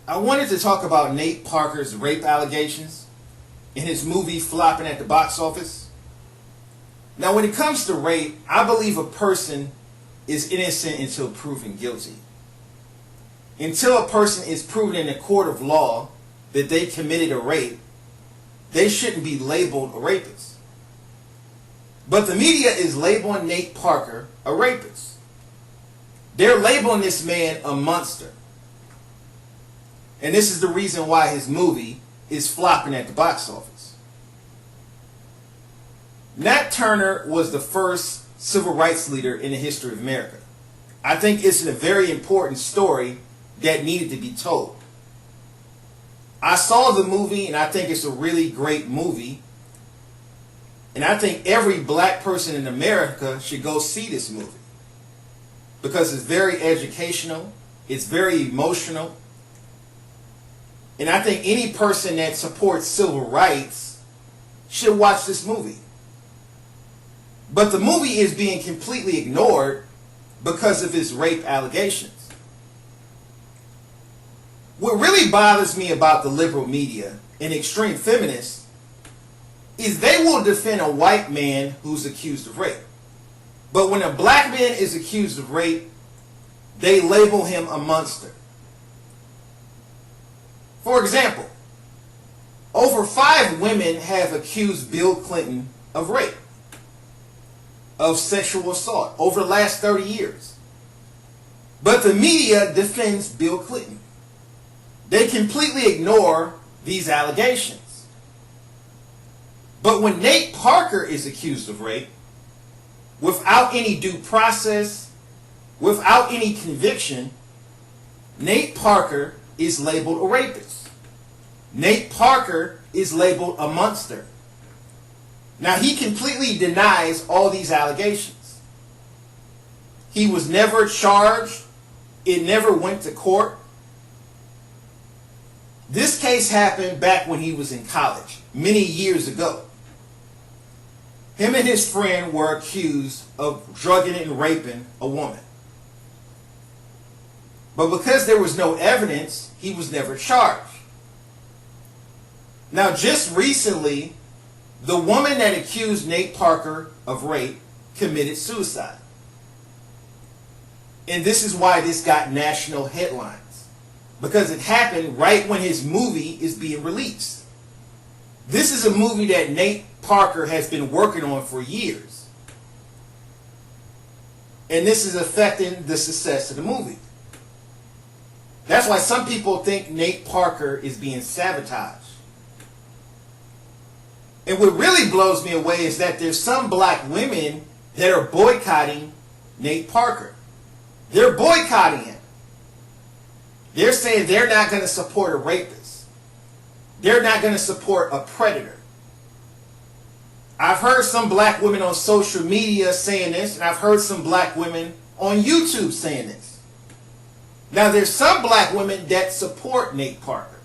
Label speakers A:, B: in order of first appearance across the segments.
A: I wanted to talk about Nate Parker's rape allegations and his movie flopping at the box office. Now, when it comes to rape, I believe a person is innocent until proven guilty. Until a person is proven in a court of law that they committed a rape, they shouldn't be labeled a rapist. But the media is labeling Nate Parker a rapist. They're labeling this man a monster. And this is the reason why his movie is flopping at the box office. Nat Turner was the first civil rights leader in the history of America. I think it's a very important story that needed to be told. I saw the movie and I think it's a really great movie. And I think every black person in America should go see this movie. Because it's very educational, it's very emotional. And I think any person that supports civil rights should watch this movie. But the movie is being completely ignored because of his rape allegations. What really bothers me about the liberal media and extreme feminists is they will defend a white man who's accused of rape. But when a black man is accused of rape, they label him a monster. For example, over 5 women have accused Bill Clinton of rape, of sexual assault over the last 30 years. But the media defends Bill Clinton. They completely ignore these allegations. But when Nate Parker is accused of rape, without any due process, without any conviction, Nate Parker is labeled a rapist. Nate Parker is labeled a monster. Now, he completely denies all these allegations. He was never charged. It never went to court. This case happened back when he was in college, many years ago. Him and his friend were accused of drugging and raping a woman. But because there was no evidence, he was never charged. Now, just recently, the woman that accused Nate Parker of rape committed suicide. And this is why this got national headlines. Because it happened right when his movie is being released. This is a movie that Nate Parker has been working on for years. And this is affecting the success of the movie. That's why some people think Nate Parker is being sabotaged. And what really blows me away is that there's some black women that are boycotting Nate Parker. They're boycotting him. They're saying they're not going to support a rapist. They're not going to support a predator. I've heard some black women on social media saying this, and I've heard some black women on YouTube saying this. Now, there's some black women that support Nate Parker.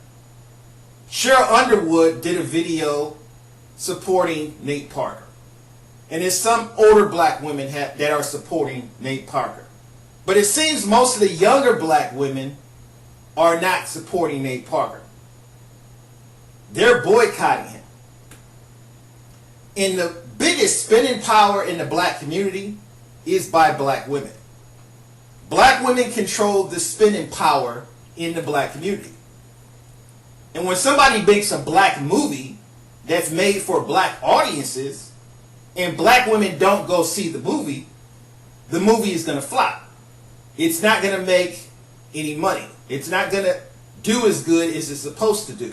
A: Cheryl Underwood did a video supporting Nate Parker. And there's some older black women that are supporting Nate Parker. But it seems most of the younger black women are not supporting Nate Parker. They're boycotting him. And the biggest spending power in the black community is by black women. Black women control the spending power in the black community. And when somebody makes a black movie that's made for black audiences and black women don't go see the movie is going to flop. It's not going to make any money. It's not going to do as good as it's supposed to do.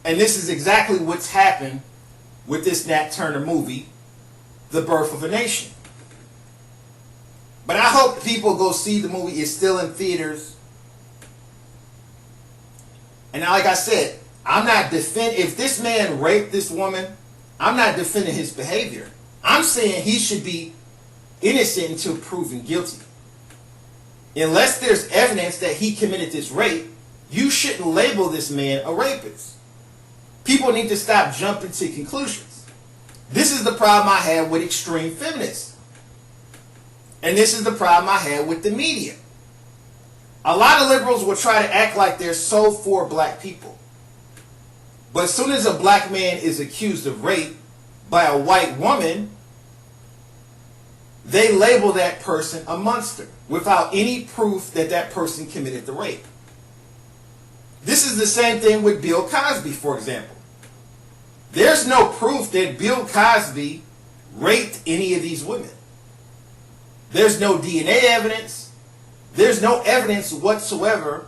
A: And this is exactly what's happened with this Nat Turner movie, The Birth of a Nation. But I hope people go see the movie. It's still in theaters. And like I said, I'm not defending, if this man raped this woman, I'm not defending his behavior. I'm saying he should be innocent until proven guilty. Unless there's evidence that he committed this rape, you shouldn't label this man a rapist. People need to stop jumping to conclusions. This is the problem I have with extreme feminists. And this is the problem I have with the media. A lot of liberals will try to act like they're so for black people. But as soon as a black man is accused of rape by a white woman, they label that person a monster without any proof that that person committed the rape. This is the same thing with Bill Cosby, for example. There's no proof that Bill Cosby raped any of these women. There's no DNA evidence. There's no evidence whatsoever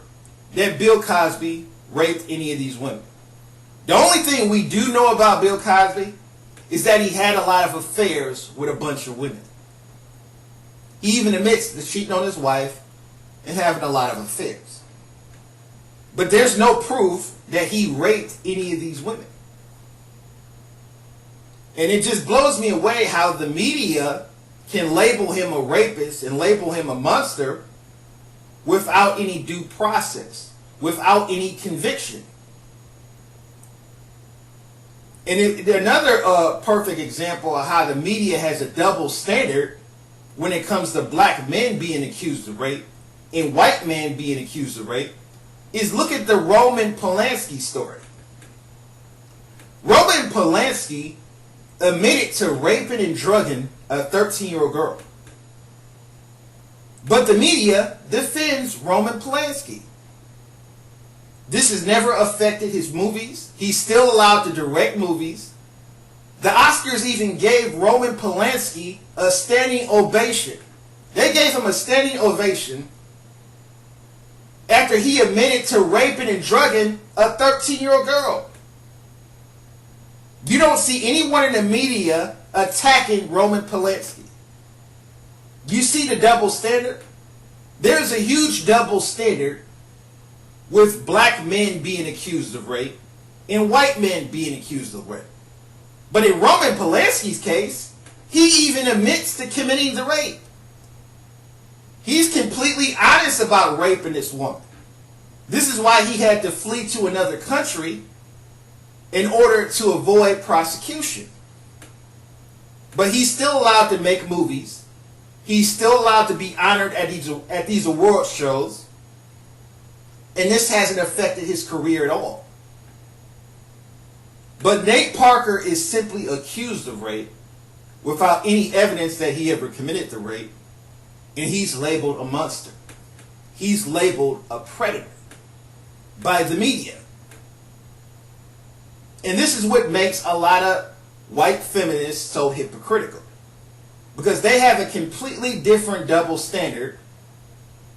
A: that Bill Cosby raped any of these women. The only thing we do know about Bill Cosby is that he had a lot of affairs with a bunch of women. He even admits to cheating on his wife and having a lot of affairs. But there's no proof that he raped any of these women. And it just blows me away how the media can label him a rapist and label him a monster without any due process, without any conviction. And another perfect example of how the media has a double standard when it comes to black men being accused of rape and white men being accused of rape is look at the Roman Polanski story. Roman Polanski admitted to raping and drugging a 13-year-old girl. But the media defends Roman Polanski. This has never affected his movies. He's still allowed to direct movies. The Oscars even gave Roman Polanski a standing ovation. They gave him a standing ovation after he admitted to raping and drugging a 13-year-old girl. You don't see anyone in the media attacking Roman Polanski. You see the double standard? There's a huge double standard with black men being accused of rape and white men being accused of rape. But in Roman Polanski's case, he even admits to committing the rape. He's completely honest about raping this woman. This is why he had to flee to another country in order to avoid prosecution. But he's still allowed to make movies. He's still allowed to be honored at these award shows. And this hasn't affected his career at all. But Nate Parker is simply accused of rape without any evidence that he ever committed the rape. And he's labeled a monster. He's labeled a predator by the media. And this is what makes a lot of white feminists so hypocritical. Because they have a completely different double standard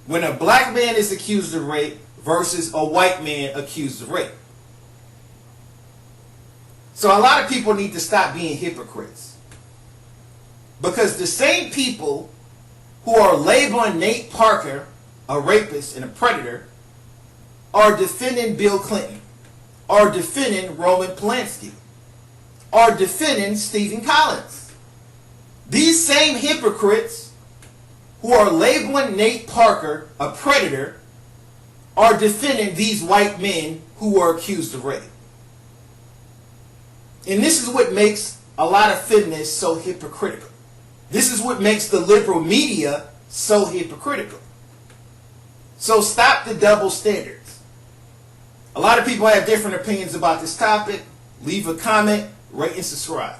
A: when a black man is accused of rape versus a white man accused of rape. So a lot of people need to stop being hypocrites. Because the same people who are labeling Nate Parker a rapist and a predator are defending Bill Clinton, are defending Roman Polanski, are defending Stephen Collins. These same hypocrites who are labeling Nate Parker a predator are defending these white men who are accused of rape. And this is what makes a lot of feminists so hypocritical. This is what makes the liberal media so hypocritical. So stop the double standards. A lot of people have different opinions about this topic. Leave a comment, rate, and subscribe.